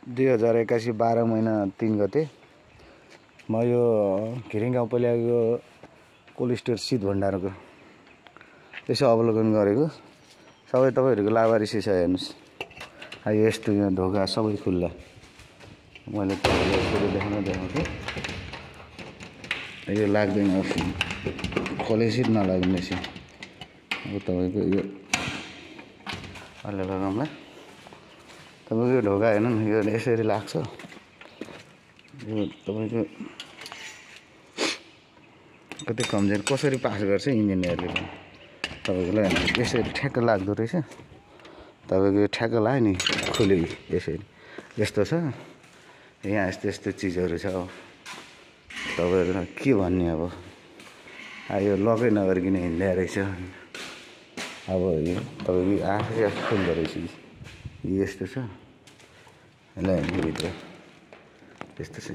2081 12 महिना 3 गते म यो घिरिङ गाउँपालिकाको कोल्ड स्टोर शीत भण्डारको यसो अवलोकन गरेको। सबै तपाईहरुको लाभारिसी छ हेर्नुस्। यस्तो यहाँ ढोका सबै खुल्ला। मैले तपाईहरुलाई यसरी देखाउँछु। यो लाग्दैन खोलेसी नलाग्ने चाहिँ अब तपाईको यो अलि लगाउँला। तपाईको यो ढोका हेर्नु न, यो यसरी लाग्छ। यो तपाईको कति कमजोर कसरी पास गर्छ इन्जिनियरले पनि तपाईको ल यसरी ठ्याक्क लाग्दो रहेछ। तपाईको यो ठ्याक्क लाग्यो नि खुल्यो यसरी यस्तो छ। यहाँ यस्तो चीजहरु छ। अब तपाईहरुलाई के भन्ने अब यो लकै नगरिकन हिँड्दै रहेछ। अब यो तपाईको आफै खुल्दो रहेछ। यस्तो छ। ल भित्र यस्तो छ।